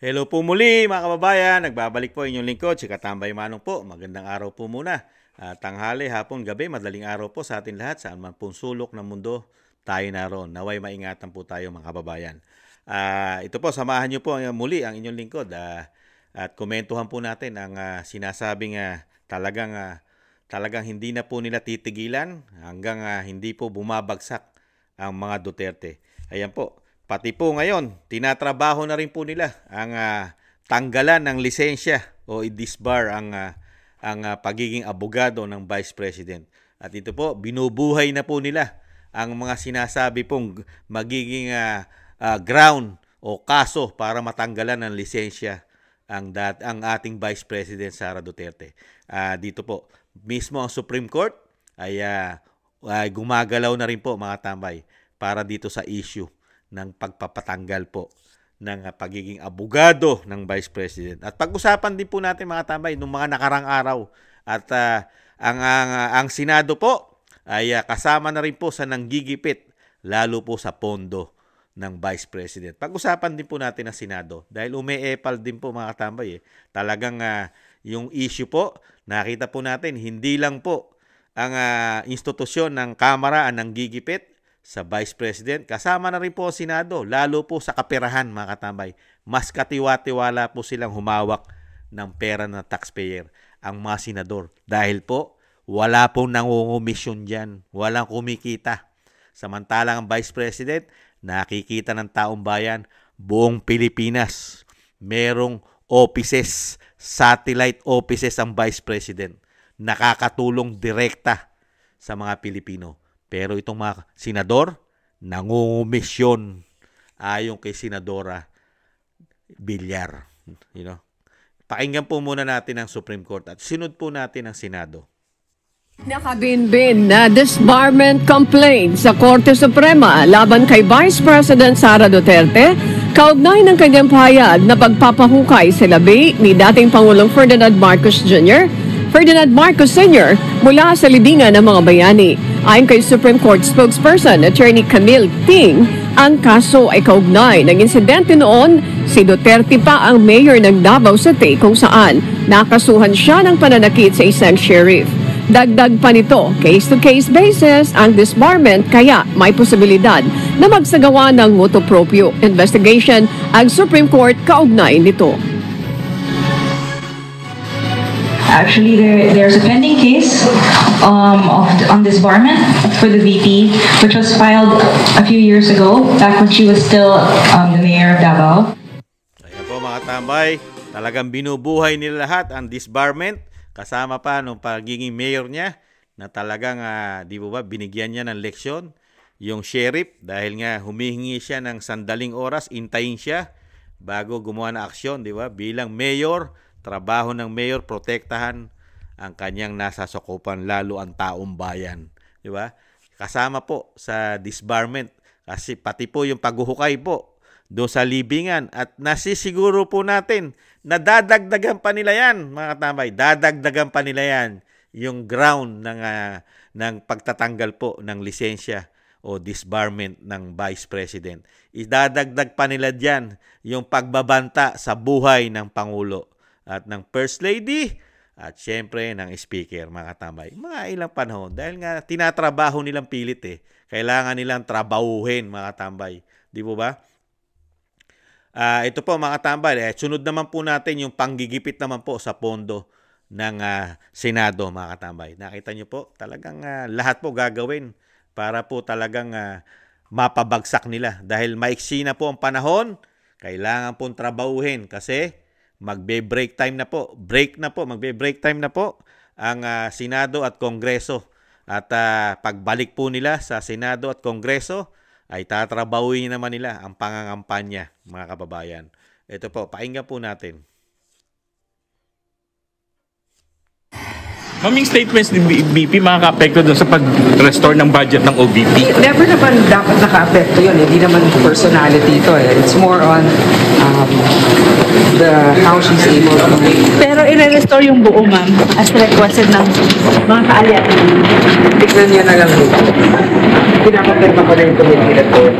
Hello po muli mga kababayan, nagbabalik po inyong lingkod, si Katambay Manong po. Magandang araw po muna. Tanghali, hapon, gabi, madaling araw po sa atin lahat. Saan man pong sulok ng mundo, tayo naroon. Naway maingatan po tayo mga kababayan. Ito po, samahan niyo po muli ang inyong lingkod. At komentuhan po natin ang sinasabing talagang hindi na po nila titigilan hanggang hindi po bumabagsak ang mga Duterte. Ayan po. Pati po ngayon, tinatrabaho na rin po nila ang tanggalan ng lisensya o i-disbar ang pagiging abogado ng Vice President. At ito po, binubuhay na po nila ang mga sinasabi pong magiging ground o kaso para matanggalan ng lisensya ang ating Vice President Sara Duterte. Dito po, mismo ang Supreme Court ay gumagalaw na rin po mga tambay para dito sa issue ng pagpapatanggal po ng pagiging abogado ng Vice President. At pag-usapan din po natin mga tambay nung mga nakarang araw. At ang Senado po ay kasama na rin po sa nanggigipit lalo po sa pondo ng Vice President. Pag-usapan din po natin ang Senado dahil umeepal din po mga tambay. Talagang yung issue po, nakita po natin, hindi lang po ang institusyon ng Kamara ang nanggigipit sa Vice President, kasama na rin po ang Senado, lalo po sa kaperahan mga katambay. Mas katiwa-tiwala po silang humawak ng pera ng taxpayer, ang mga senador. Dahil po, wala pong nangungumisyon dyan, walang kumikita. Samantalang ang Vice President, nakikita ng taong bayan, buong Pilipinas. Merong offices, satellite offices ang Vice President. Nakakatulong direkta sa mga Pilipino. Pero itong mga senador, nangungumisyon ayon kay Senadora Villar. Pakinggan po muna natin ang Supreme Court at sinunod po natin ang Senado. Nakabinbin na disbarment complaint sa Korte Suprema laban kay Vice President Sara Duterte kaugnay ng kanyang pahayag na pagpapahukay sa labi ni dating Pangulong Ferdinand Marcos Jr., Ferdinand Marcos Sr. mula sa libingan ng mga bayani. Ayon kay Supreme Court spokesperson Attorney Camille Ting, ang kaso ay kaugnay ng insidente noon si Duterte pa ang mayor ng Davao City kung saan nakasuhan siya ng pananakit sa isang sheriff. Dagdag pa nito, case-to-case basis ang disbarment kaya may posibilidad na magsagawa ng motu proprio investigation ang Supreme Court kaugnay nito. Actually, there's a pending case on disbarment for the VP, which was filed a few years ago, back when she was still the mayor of Davao. Ayan po mga tambay, talagang binubuhay nila lahat ang disbarment, kasama pa nung pagiging mayor niya, na talagang, di ba, binigyan niya ng leksyon. Yung sheriff, dahil nga humihingi siya ng sandaling oras, intayin siya bago gumawa ng aksyon, di ba? Bilang mayor, trabaho ng mayor, protektahan ang kanyang nasasakupan, lalo ang taong bayan. Di ba? Kasama po sa disbarment. Kasi pati po yung paghuhukay po doon sa libingan. At nasisiguro po natin na dadagdagan pa nila yan, mga tambay. Dadagdagan pa nila yan yung ground ng pagtatanggal po ng lisensya o disbarment ng Vice President. Idadagdag pa nila dyan yung pagbabanta sa buhay ng Pangulo at ng First Lady, at syempre ng Speaker, mga tambay. Mga ilang panahon, dahil nga tinatrabaho nilang pilit Kailangan nilang trabahuhin, mga tambay. Di po ba? Ito po, mga tambay, sunod naman po natin yung panggigipit naman po sa pondo ng Senado, mga tambay. Nakita nyo po, talagang lahat po gagawin para po talagang mapabagsak nila. Dahil maiksi na po ang panahon, kailangan pong trabahuhin kasi magbe-break time na po. Magbe-break time na po ang Senado at Kongreso. At pagbalik po nila sa Senado at Kongreso, ay tatrabahuin naman nila ang pangangampanya, mga kababayan. Ito po, pakinggan po natin. Maming statements ni BP makaka-apekto doon sa pag-restore ng budget ng OVP? Never naman dapat naka-apekto yun. Hindi naman personality ito It's more on how she's able to... Pero i-restore yung buo, ma'am, as requested ng mga kaalyat. Tignan niya na lang dito. Pinapapirma ko na yung committee report.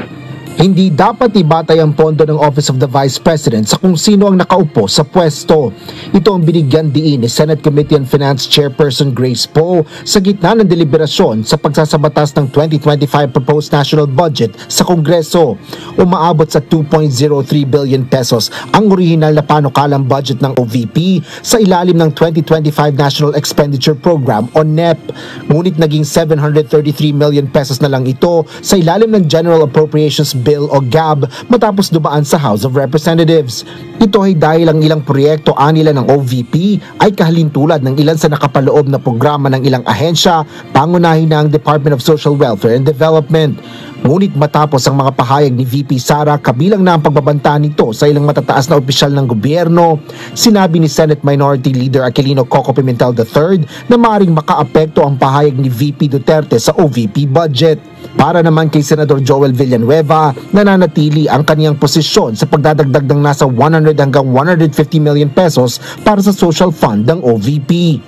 Hindi dapat ibatay ang pondo ng Office of the Vice President sa kung sino ang nakaupo sa pwesto. Ito ang binigyan diin ni Senate Committee on Finance Chairperson Grace Poe sa gitna ng deliberasyon sa pagsasabatas ng 2025 proposed national budget sa Kongreso. Umaabot sa 2.03 billion pesos ang orihinal na panukalang budget ng OVP sa ilalim ng 2025 National Expenditure Program o NEP. Ngunit naging 733 million pesos na lang ito sa ilalim ng General Appropriations Bill o GAB matapos dumaan sa House of Representatives. Ito ay dahil ang ilang proyekto anila ng OVP ay kahalintulad ng ilan sa nakapaloob na programa ng ilang ahensya, pangunahin na ang Department of Social Welfare and Development. Ngunit matapos ang mga pahayag ni VP Sara kabilang na ang pagbabanta nito sa ilang matataas na opisyal ng gobyerno, sinabi ni Senate Minority Leader Aquilino Coco Pimentel III na maaaring makaapekto ang pahayag ni VP Duterte sa OVP budget. Para naman kay Senador Joel Villanueva, nananatili ang kaniyang posisyon sa pagdadagdag ng nasa 100 hanggang 150 million pesos para sa social fund ng OVP.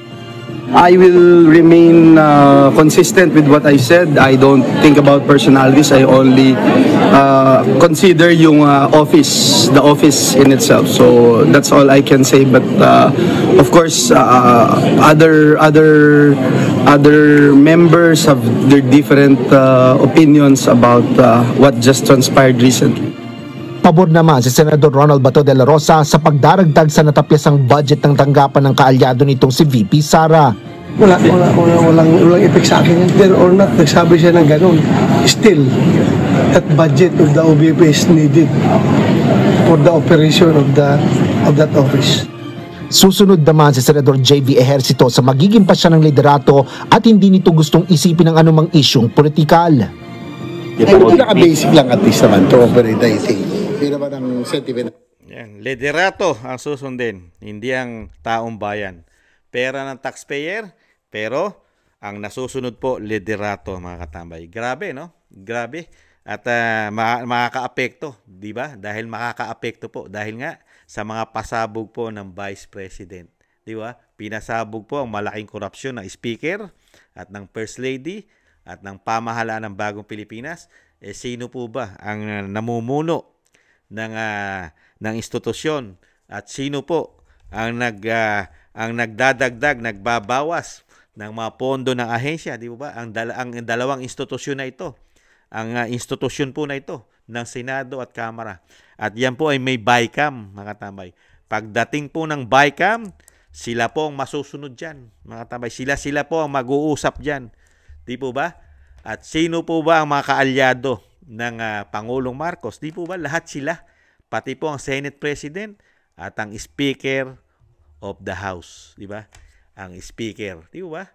I will remain consistent with what I said. I don't think about personalities. I only consider yung the office in itself. So that's all I can say. But of course, other members have their different opinions about what just transpired recently. Pabor naman si Senador Ronald Bato de la Rosa sa pagdaragdag sa natapyasang budget ng tanggapan ng kaalyado nitong si VP Sara. Walang effect sa akin. Whether or not nagsabi siya ng ganun, still, that budget of the OVP is needed for the operation of that office. Susunod naman si Senador JV Ejercito sa magiging pasya ng liderato at hindi nito gustong isipin ang anumang isyong politikal. Pinaka-basic lang at least naman to operate, I think. Pero ba ng sentiment? Yan, liderato ang susundin, hindi ang taong bayan. Pera ng taxpayer, pero ang nasusunod po, liderato, mga katambay. Grabe, no? Grabe. At makakaapekto, di ba? Dahil makakaapekto po. Dahil nga sa mga pasabog po ng Vice President. Di ba? Pinasabog po ang malaking korupsyon ng Speaker at ng First Lady at ng pamahalaan ng Bagong Pilipinas. Sino po ba ang namumuno ng institusyon at sino po ang nagdadagdag, nagbabawas ng mga pondo ng ahensya, di ba? Ang dalawang institusyon na ito, ang institusyon po na ito ng Senado at Kamara. At yan po ay may BICAM, mga tambay. Pagdating po ng BICAM, sila po ang masusunod diyan, mga tambay. Sila po ang mag-uusap diyan. Di po ba? At sino po ba ang mga kaalyado ng Pangulong Marcos? Di po ba lahat sila? Pati po ang Senate President at ang Speaker of the House. Di ba? Ang Speaker. Di po ba?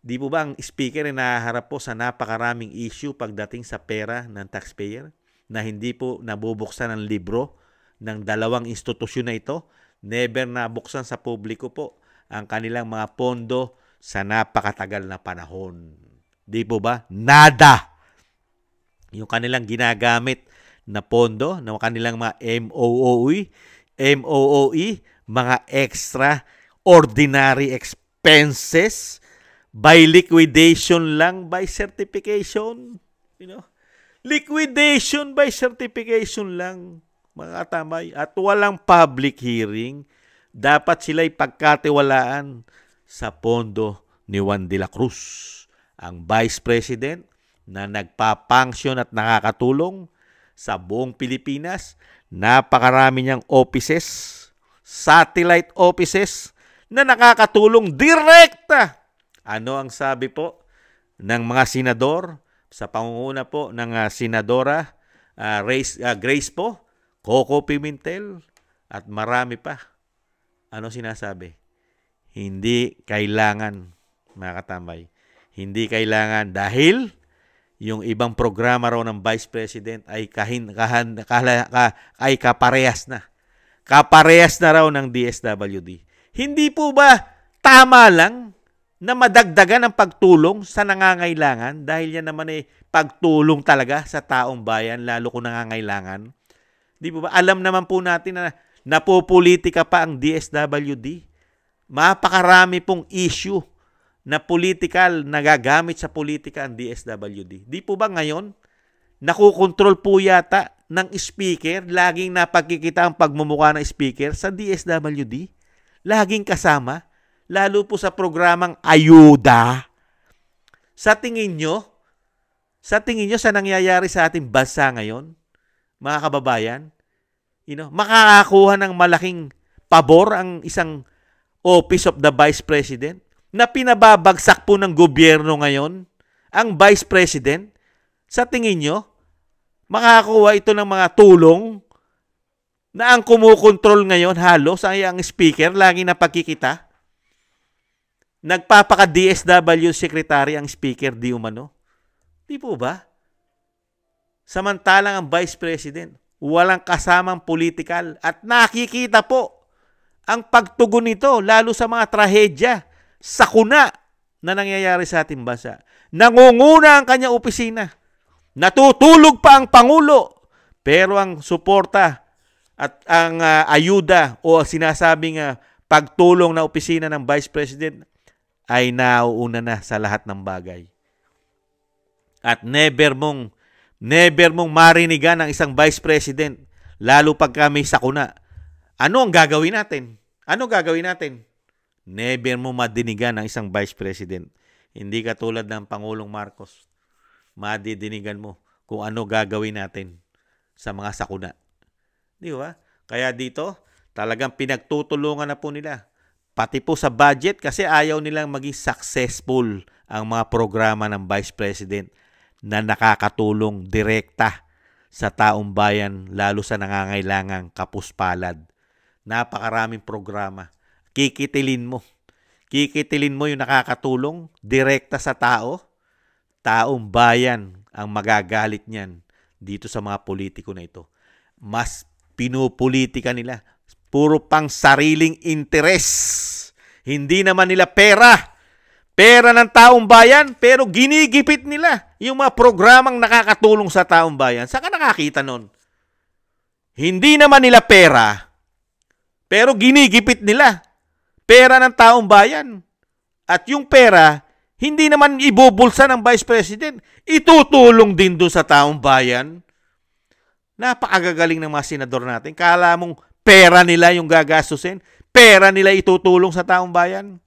Di po ba ang Speaker ay nahaharap po sa napakaraming issue pagdating sa pera ng taxpayer na hindi po nabubuksan ang libro ng dalawang institusyon na ito? Never nabuksan sa publiko po ang kanilang mga pondo sa napakatagal na panahon. Di po ba? Nada! Yung kanilang ginagamit na pondo, ng kanilang mga MOOE, mga extraordinary expenses, by liquidation lang, by certification. Liquidation by certification lang, mga katamay. At walang public hearing. Dapat sila'y pagkatiwalaan sa pondo ni Juan de la Cruz, ang Vice President na nagpapangsyon at nakakatulong sa buong Pilipinas. Napakarami niyang offices, satellite offices na nakakatulong direkta. Ano ang sabi po ng mga senador sa pangunguna po ng Senadora Grace po, Coco Pimentel at marami pa? Ano sinasabi? Hindi kailangan, mga katambay. Hindi kailangan dahil yung ibang programa raw ng Vice President ay kaparehas na. Kaparehas na raw ng DSWD. Hindi po ba tama lang na madagdagan ang pagtulong sa nangangailangan dahil yan naman ay pagtulong talaga sa taong bayan lalo kung nangangailangan? Di po ba? Alam naman po natin na napopolitika pa ang DSWD. Mapakarami pong issue na political, nagagamit sa politika ang DSWD. Di po ba ngayon, nakukontrol po yata ng speaker. Laging napagkikita ang pagmumukha ng speaker sa DSWD. Laging kasama. Lalo po sa programang Ayuda. Sa tingin nyo sa nangyayari sa ating bansa ngayon, mga kababayan, makakakuha ng malaking pabor ang isang Office of the Vice President na pinababagsak po ng gobyerno ngayon, ang Vice President. Sa tingin nyo, makakakuha ito ng mga tulong na ang kumukontrol ngayon halos ay ang speaker, lagi na pagkikita. Nagpapaka-DSW secretary ang speaker, di umano. Di po ba? Samantalang ang Vice President, walang kasamang political at nakikita po ang pagtugon nito, lalo sa mga trahedya, sakuna na nangyayari sa ating bansa. Nangunguna ang kanyang opisina. Natutulog pa ang Pangulo. Pero ang suporta at ang ayuda o sinasabing pagtulong na opisina ng Vice President ay nauuna na sa lahat ng bagay. At never mong marinigan ng isang Vice President, lalo pagka may sakuna. Ano ang gagawin natin? Never mo madinigan ng isang Vice President. Hindi katulad ng Pangulong Marcos. Madidinigan mo kung ano gagawin natin sa mga sakuna. Di ba? Kaya dito, talagang pinagtutulungan na po nila. Pati po sa budget kasi ayaw nilang maging successful ang mga programa ng Vice President na nakakatulong direkta sa taong bayan, lalo sa nangangailangang kapuspalad. Napakaraming programa. Kikitilin mo yung nakakatulong direkta sa taong bayan ang magagalit niyan dito sa mga politiko na ito. Mas pinupolitika nila. Puro pang sariling interes. Hindi naman nila pera ng taong bayan, pero ginigipit nila yung mga programang nakakatulong sa taong bayan. Saan ka nakakita nun? Hindi naman nila pera, pero ginigipit nila pera ng taong bayan. At yung pera, hindi naman ibubulsa ng Vice President. Itutulong din doon sa taong bayan. Napakagagaling ng mga senador natin. Kala mong pera nila yung gagastusin, pera nila itutulong sa taong bayan.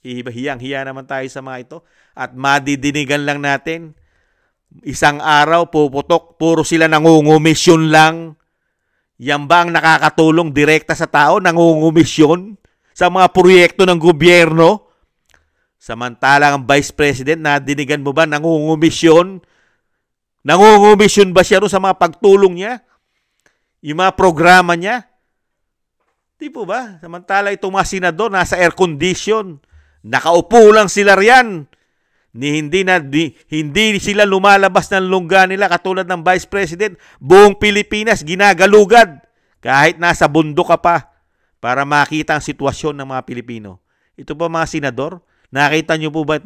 Hiyang-hiya naman tayo sa mga ito. At madidinigan lang natin, isang araw puputok, puro sila nangungumisyon lang. Yan ba ang nakakatulong direkta sa tao? Nangungumisyon sa mga proyekto ng gobyerno? Samantalang ang Vice President, nadinigan mo ba nangungumisyon? Nangungumisyon ba siya sa mga pagtulong niya? Yung mga programa niya? Di po ba? Samantala itong mga senador, nasa air condition. Nakaupo lang sila riyan. Hindi sila lumalabas ng lungga nila katulad ng Vice President. Buong Pilipinas ginagalugan kahit nasa bundok ka pa para makita ang sitwasyon ng mga Pilipino. Ito pa mga senador, nakita niyo po ba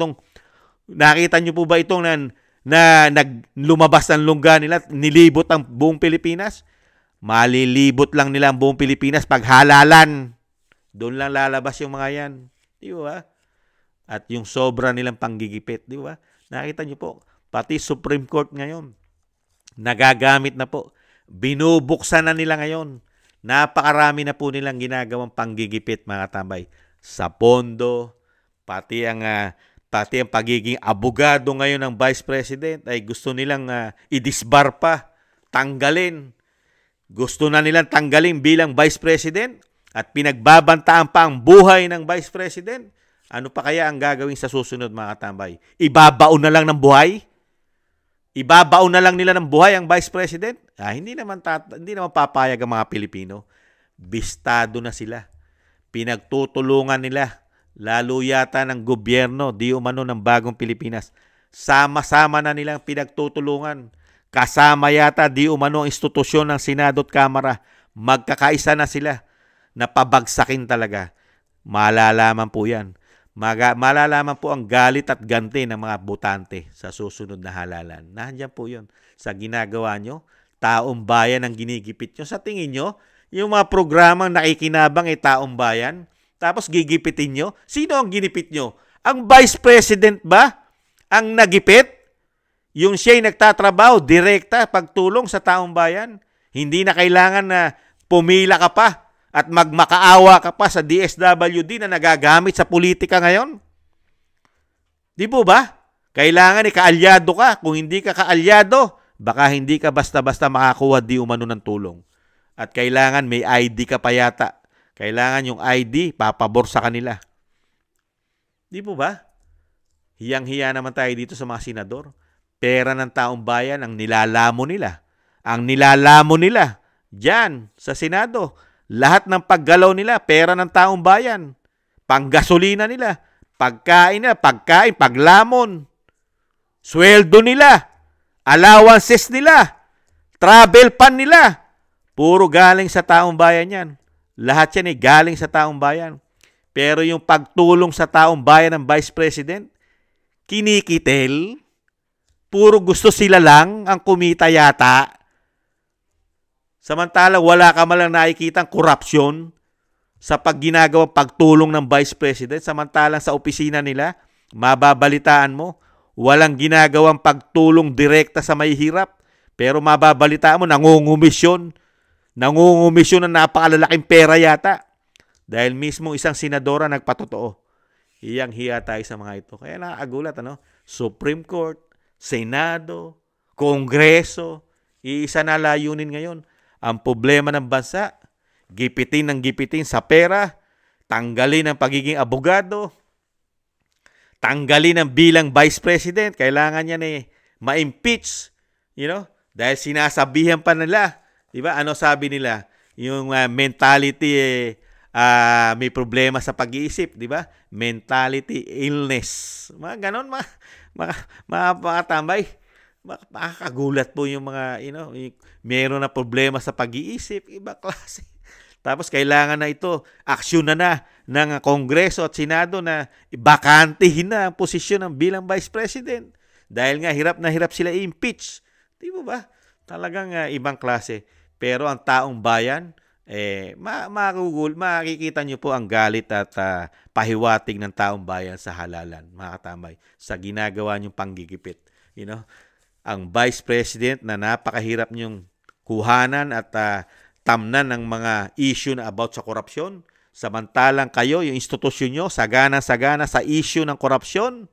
itong na lumabas ng lungga nila, nilibot ang buong Pilipinas? Malilibot lang nila ang buong Pilipinas pag halalan. Doon lang lalabas yung mga yan. Di ba? At yung sobra nilang panggigipit, di ba? Nakita niyo po, pati Supreme Court ngayon, nagagamit na po. Binubuksan na nila ngayon. Napakarami na po nilang ginagawang panggigipit, mga katambay. Sa pondo, pati ang pagiging abogado ngayon ng Vice President ay gusto nilang i-disbar pa, tanggalin. Gusto na nilang tanggalin bilang Vice President at pinagbabantaan pa ang buhay ng Vice President. Ano pa kaya ang gagawin sa susunod, mga katambay? Ibabaon na lang ng buhay? Ibabaon na lang nila ng buhay ang Vice President? Hindi naman papayag ang mga Pilipino. Bistado na sila. Pinagtutulungan nila. Lalo yata ng gobyerno, di umano ng bagong Pilipinas. Sama-sama na nilang pinagtutulungan. Kasama yata di umano ang institusyon ng Senado at Kamara. Magkakaisa na sila na pabagsakin talaga. Malalaman po yan. Malalaman po ang galit at ganti ng mga botante sa susunod na halalan. Nandiyan po yun. Sa ginagawa nyo, taong bayan ang ginigipit nyo. Sa tingin nyo, yung mga programang nakikinabang ay taong bayan, tapos gigipitin nyo. Sino ang ginipit nyo? Ang Vice President ba ang nagipit? Yung siya'y nagtatrabaho, direkta, pagtulong sa taong bayan. Hindi na kailangan na pumila ka pa at magmakaawa ka pa sa DSWD na nagagamit sa politika ngayon. Di po ba? Kailangan kaalyado ka. Kung hindi ka kaalyado, baka hindi ka basta-basta makakuha di umano ng tulong. At kailangan may ID ka pa yata. Kailangan yung ID, papabor sa kanila. Di po ba? Hiyang-hiya naman tayo dito sa mga senador. Pera ng taong bayan ang nilalamo nila. Ang nilalamo nila dyan sa Senado. Lahat ng paggalaw nila, pera ng taong bayan. Panggasolina nila. Pagkain nila, paglamon. Sweldo nila. Allowances nila. Travel pan nila. Puro galing sa taong bayan yan. Lahat yan galing sa taong bayan. Pero yung pagtulong sa taong bayan ng Vice President, kinikitil. Puro gusto sila lang ang kumita yata. Samantalang wala ka malang nakikitang korupsyon sa pagginagawang pagtulong ng Vice President. Samantalang sa opisina nila, mababalitaan mo, walang ginagawang pagtulong direkta sa mahihirap. Pero mababalitaan mo, nangungumisyon. Nangungumisyon ng napakalalaking pera yata. Dahil mismo isang senadora nagpatotoo. Hiyang-hiya tayo sa mga ito. Kaya nakakagulat, Supreme Court, Senado, Kongreso, iisa na layunin ngayon. Ang problema ng bansa, gipitin ng gipitin sa pera, tanggalin ang pagiging abogado, tanggalin ang bilang Vice President, kailangan niya ma-impeach, dahil sinasabihan pa nila, di ba? Ano sabi nila? Yung mentality may problema sa pag-iisip, di ba? Mentality illness. Mga ganon, mga tambay. Makakagulat po yung mga, meron na problema sa pag-iisip, iba klase. Tapos kailangan na ito, aksyon na ng Kongreso at Senado na bakantihin na ang posisyon ng bilang Vice President. Dahil nga hirap na hirap sila i-impeach. Di ba? Talagang ibang klase. Pero ang taong bayan, makikita nyo po ang galit at pahiwatig ng taong bayan sa halalan, mga katambay, sa ginagawa nyong panggigipit. Ang Vice President na napakahirap nyong kuhanan at tamnan ng mga issue na about sa korupsyon. Samantalang kayo, yung institusyon nyo, sagana-sagana sa issue ng korupsyon.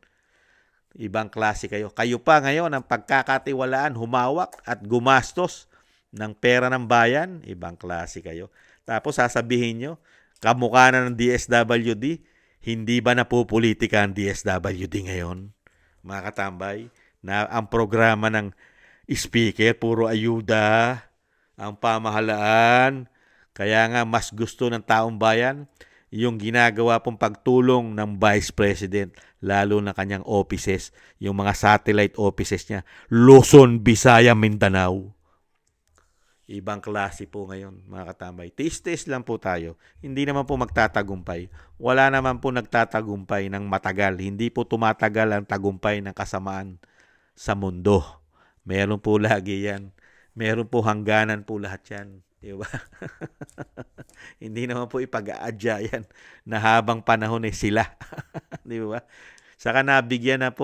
Ibang klase kayo. Kayo pa ngayon ang pagkakatiwalaan, humawak at gumastos ng pera ng bayan. Ibang klase kayo. Tapos sasabihin nyo, kamukha na ng DSWD, hindi ba napupolitika ang DSWD ngayon? Mga katambay, na ang programa ng speaker, puro ayuda, ang pamahalaan. Kaya nga mas gusto ng taong bayan yung ginagawa pong pagtulong ng Vice President, lalo na kanyang offices, yung mga satellite offices niya, Luzon, Visayas, Mindanao. Ibang klase po ngayon, mga katambay. Tiis-tiis lang po tayo. Hindi naman po magtatagumpay. Wala naman po nagtatagumpay ng matagal. Hindi po tumatagal ang tagumpay ng kasamaan sa mundo. Meron po lagi yan. Meron po hangganan po lahat yan. Diba? Hindi naman po ipag-aadya yan na habang panahon sila. Diba? Saka nabigyan na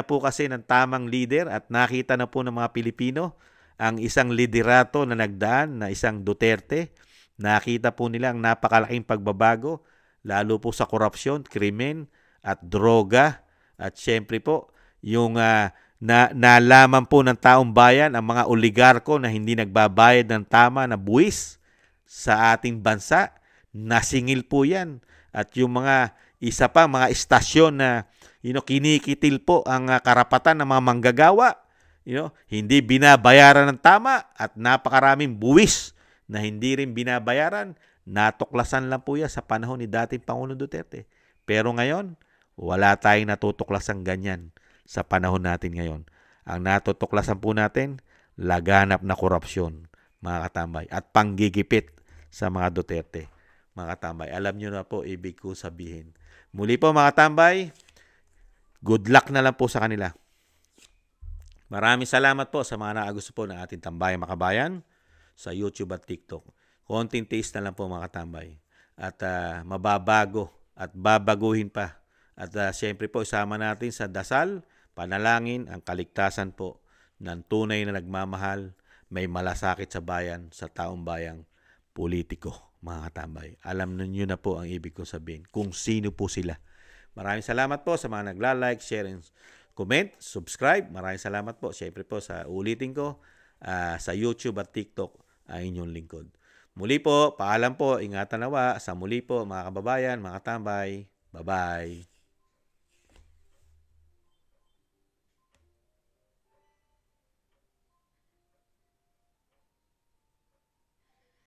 po kasi ng tamang leader at nakita na po ng mga Pilipino ang isang liderato na nagdaan na isang Duterte. Nakita po nila ang napakalaking pagbabago lalo po sa korupsyon, krimen at droga. At syempre po, yung nalaman po ng taong bayan ang mga oligarko na hindi nagbabayad ng tama na buwis sa ating bansa. Nasingil po yan. At yung mga isa pa, mga istasyon na kinikitil po ang karapatan ng mga manggagawa. Hindi binabayaran ng tama at napakaraming buwis na hindi rin binabayaran. Natuklasan lang po yan sa panahon ni dating Pangulong Duterte. Pero ngayon, wala tayong natutuklasang ganyan sa panahon natin ngayon. Ang natutuklasan po natin, laganap na korupsyon, mga katambay, at panggigipit sa mga Duterte, mga katambay. Alam nyo na po, ibig ko sabihin. Muli po, mga katambay, good luck na lang po sa kanila. Maraming salamat po sa mga nakagusto po ng ating Tambayang Makabayan sa YouTube at TikTok. Konting taste na lang po, mga katambay. At mababago at babaguhin pa. At siyempre po, isama natin sa dasal panalangin ang kaligtasan po ng tunay na nagmamahal, may malasakit sa bayan, sa taong bayang politiko, mga katambay. Alam niyo na po ang ibig kong sabihin, kung sino po sila. Maraming salamat po sa mga nagla-like, share, and comment, subscribe. Maraming salamat po. Siyempre po sa ulitin ko, sa YouTube at TikTok ang inyong lingkod. Muli po, paalam po, ingatan nawa. Sa muli po mga kababayan, mga katambay. Bye-bye.